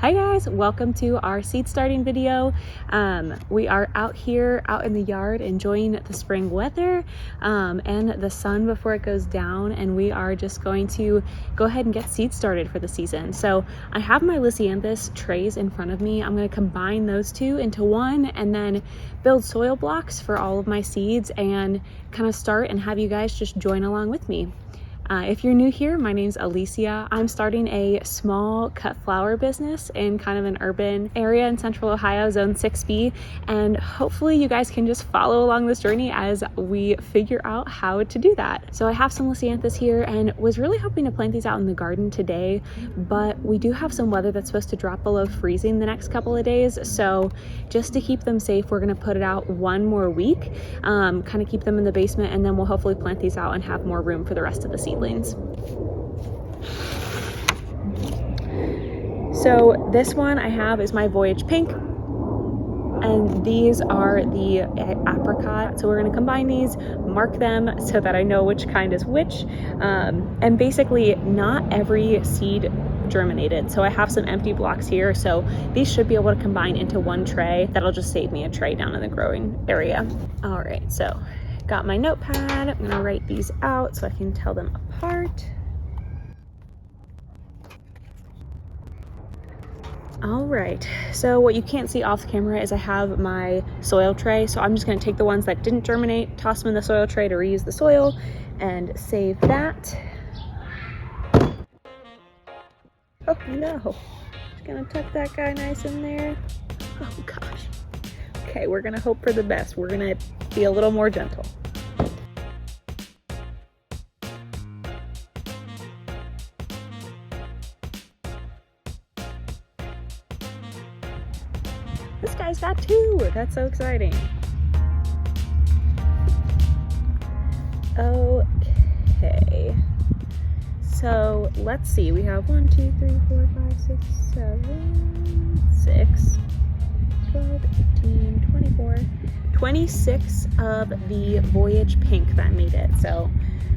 Hi guys, welcome to our seed starting video. We are out here out in the yard enjoying the spring weather and the sun before it goes down, and we are just going to go ahead and get seeds started for the season. So I have my Lisianthus trays in front of me. I'm going to combine those two into one and then build soil blocks for all of my seeds and kind of start and have you guys just join along with me. If you're new here, my name's Alicia. I'm starting a small cut flower business in kind of an urban area in central Ohio, zone 6B, and hopefully you guys can just follow along this journey as we figure out how to do that. So I have some Lisianthus here and was really hoping to plant these out in the garden today, but we do have some weather that's supposed to drop below freezing the next couple of days. So just to keep them safe, we're gonna put it out one more week, kind of keep them in the basement, and then we'll hopefully plant these out and have more room for the rest of the seedlings. So this one I have is my Voyage Pink, and these are the apricot. So we're going to combine these, mark them so that I know which kind is which, and basically not every seed germinated. So I have some empty blocks here, so these should be able to combine into one tray. That'll just save me a tray down in the growing area. All right, so got my notepad. I'm gonna write these out so I can tell them apart. All right, so what you can't see off camera is I have my soil tray. So I'm just gonna take the ones that didn't germinate, toss them in the soil tray to reuse the soil and save that. Oh no, just gonna tuck that guy nice in there. Oh gosh. Okay, we're gonna hope for the best. We're gonna be a little more gentle. This guy's got two. That's so exciting. Okay. So let's see. We have 1, 2, 3, 4, 5, 6, 7, 6, 12, 18, 24, 26 of the Voyage Pink that made it. So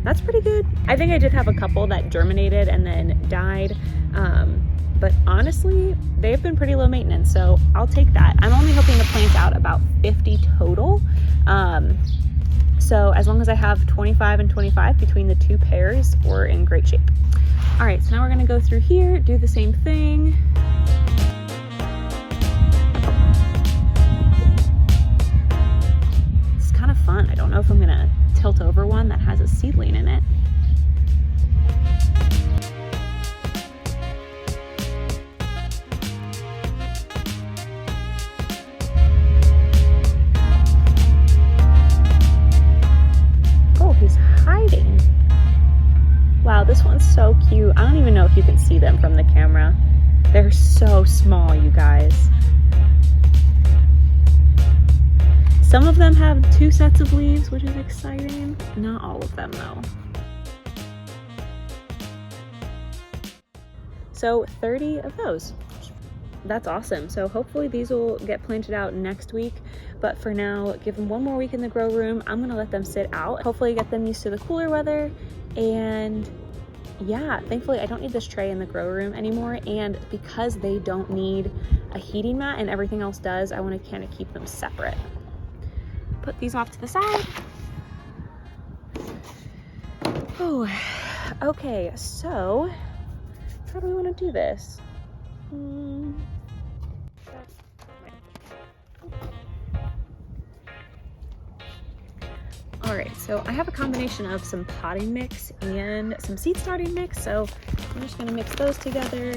that's pretty good. I think I did have a couple that germinated and then died. But honestly, they've been pretty low maintenance, so I'll take that. I'm only hoping to plant out about 50 total. So as long as I have 25 and 25 between the two pairs, we're in great shape. All right, so now we're gonna go through here, do the same thing. It's kind of fun. I don't know if I'm gonna tilt over one that has a seedling in it. Hiding. Wow, this one's so cute. I don't even know if you can see them from the camera. They're so small, you guys. Some of them have 2 sets of leaves, which is exciting. Not all of them though. So 30 of those. That's awesome. So hopefully these will get planted out next week, but for now, give them one more week in the grow room. I'm gonna let them sit out, hopefully get them used to the cooler weather. And yeah, thankfully I don't need this tray in the grow room anymore, and because they don't need a heating mat and everything else does, I want to kind of keep them separate. Put these off to the side. Oh, okay, so how do we want to do this? All right, so I have a combination of some potting mix and some seed starting mix, so I'm just gonna mix those together.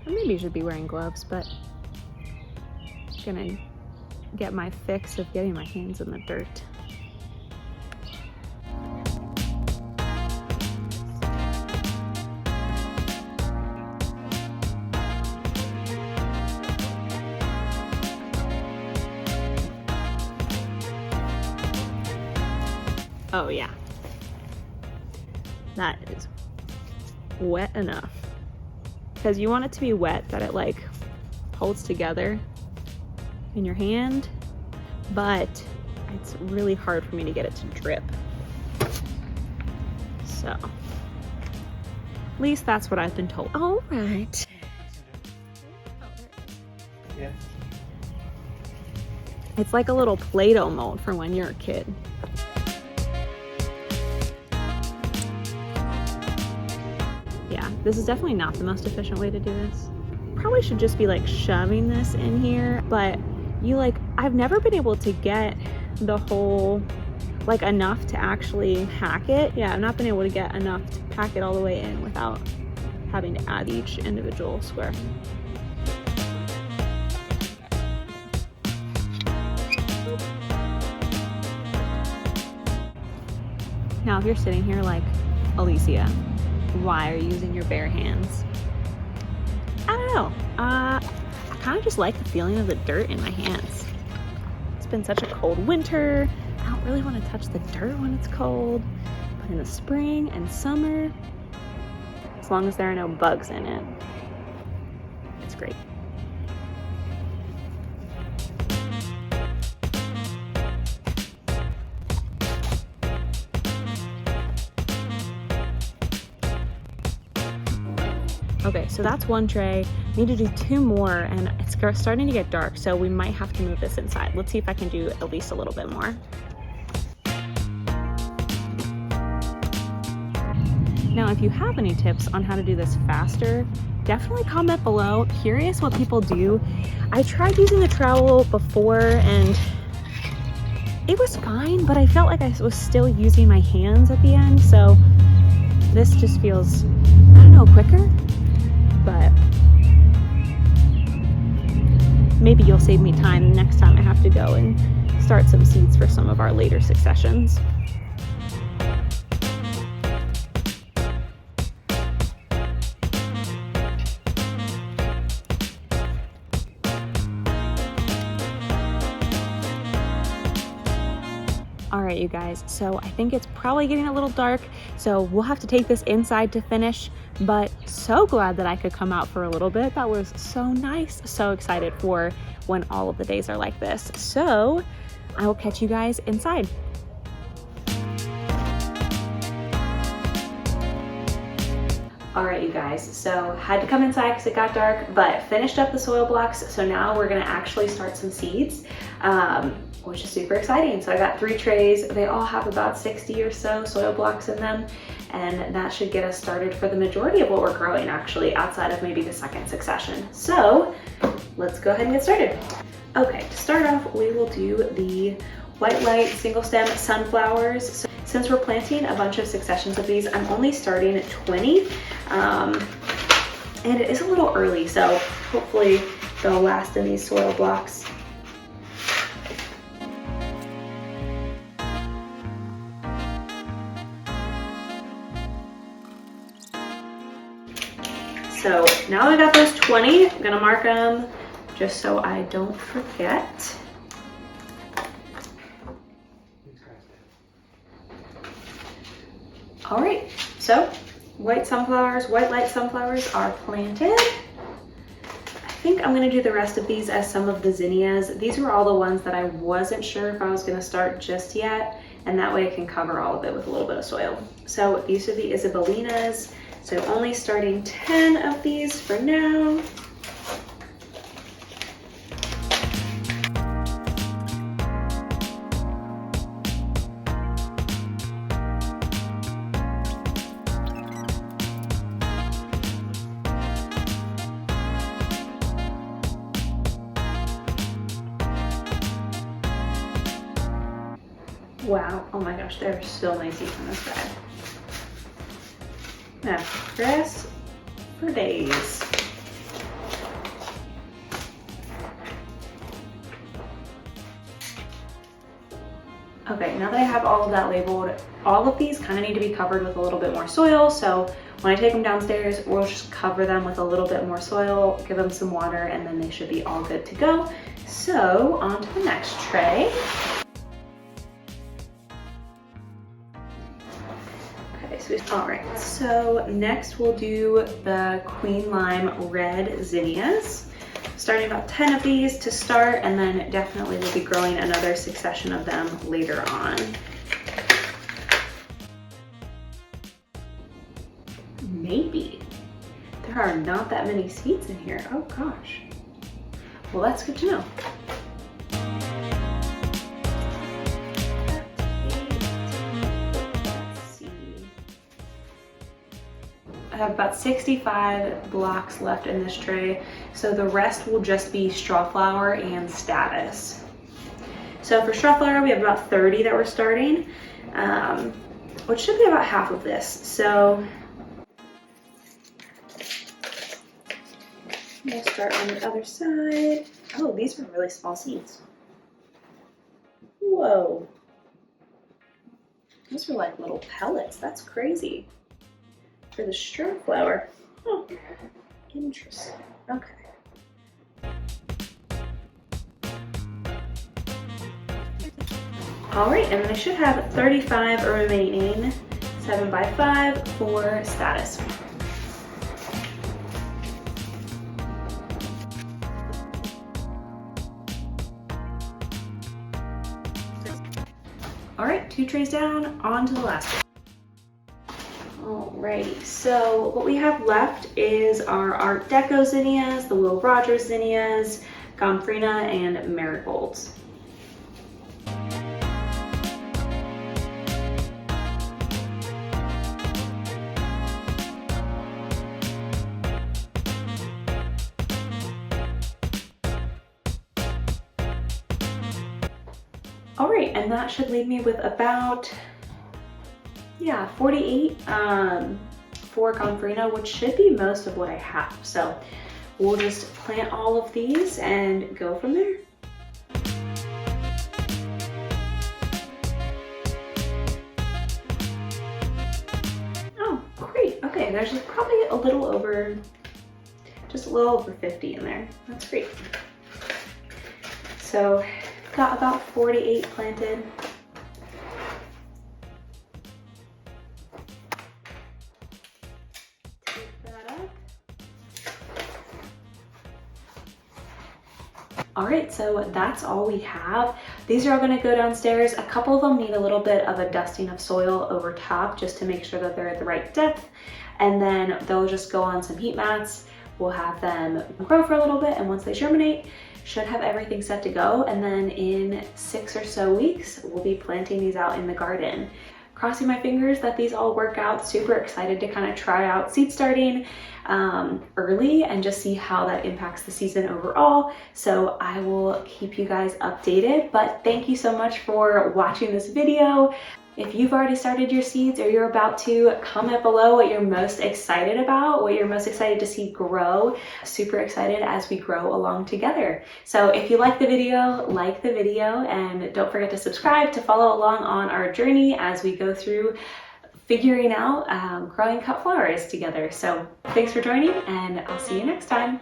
Maybe I should be wearing gloves, but I'm gonna get my fix of getting my hands in the dirt. Oh yeah, that is wet enough. because you want it to be wet that it like holds together in your hand, but it's really hard for me to get it to drip. So at least that's what I've been told. All right. Yeah. It's like a little Play-Doh mold for when you're a kid. Yeah, this is definitely not the most efficient way to do this. Probably should just be like shoving this in here, but I've never been able to get the whole, like enough to actually hack it. Yeah, I've not been able to get enough to pack it all the way in without having to add each individual square. Now, if you're sitting here like, Alicia, why are you using your bare hands? I don't know. I kind of just like the feeling of the dirt in my hands. It's been such a cold winter. I don't really want to touch the dirt when it's cold, but in the spring and summer, as long as there are no bugs in it, it's great. Okay, so that's one tray. Need to do 2 more, and it's starting to get dark, so we might have to move this inside. Let's see if I can do at least a little bit more. Now, if you have any tips on how to do this faster, definitely comment below. Curious what people do. I tried using the trowel before, and it was fine, but I felt like I was still using my hands at the end, so this just feels, I don't know, quicker. But maybe you'll save me time next time I have to go and start some seeds for some of our later successions. All right, you guys, so I think it's probably getting a little dark, so we'll have to take this inside to finish, but so glad that I could come out for a little bit. That was so nice. So excited for when all of the days are like this. So I will catch you guys inside. All right, you guys, so had to come inside because it got dark, but finished up the soil blocks. So now we're gonna actually start some seeds, which is super exciting. So I got 3 trays. They all have about 60 or so soil blocks in them. And that should get us started for the majority of what we're growing, actually, outside of maybe the second succession. So let's go ahead and get started. Okay, to start off, we will do the white light single stem sunflowers. So since we're planting a bunch of successions of these, I'm only starting at 20. And it is a little early, so hopefully they'll last in these soil blocks. So now I got those 20, I'm gonna mark them just so I don't forget. All right, so white light sunflowers are planted. I think I'm gonna do the rest of these as some of the zinnias. These were all the ones that I wasn't sure if I was gonna start just yet, and that way I can cover all of it with a little bit of soil. So these are the Isabellinas. So only starting 10 of these for now. Wow, oh my gosh, there are so many seeds in this bag. Now, grass for days. Okay, now that I have all of that labeled, all of these kind of need to be covered with a little bit more soil. So when I take them downstairs, we'll just cover them with a little bit more soil, give them some water, and then they should be all good to go. So on to the next tray. So All right, so next we'll do the Queen Lime Red Zinnias. Starting about 10 of these to start, and then definitely we'll be growing another succession of them later on. Maybe. There are not that many seeds in here. Oh gosh. Well, that's good to know. I have about 65 blocks left in this tray, so the rest will just be straw flower and status. So for straw flower, we have about 30 that we're starting, which should be about half of this. So we'll start on the other side. Oh, these are really small seeds. Whoa. Those are like little pellets. That's crazy. For the straw flower. Oh, interesting. Okay. All right, and then I should have 35 remaining, 7 by 5 for status. All right, 2 trays down, on to the last one. Alrighty, so what we have left is our Art Deco zinnias, the Will Rogers zinnias, Gomphrena, and marigolds. Alright, and that should leave me with about 48 for Gomphrena, which should be most of what I have. So we'll just plant all of these and go from there. Oh, great. Okay, there's probably a little over, just a little over 50 in there. That's great. So got about 48 planted. All right, so that's all we have. These are all gonna go downstairs. A couple of them need a little bit of a dusting of soil over top just to make sure that they're at the right depth. And then they'll just go on some heat mats. We'll have them grow for a little bit, and once they germinate, should have everything set to go. And then in 6 or so weeks, we'll be planting these out in the garden. Crossing my fingers that these all work out. Super excited to kind of try out seed starting early and just see how that impacts the season overall. So I will keep you guys updated, but thank you so much for watching this video. If you've already started your seeds or you're about to, comment below what you're most excited about, what you're most excited to see grow. Super excited as we grow along together. So if you like the video, and don't forget to subscribe to follow along on our journey as we go through figuring out growing cut flowers together. So thanks for joining, and I'll see you next time.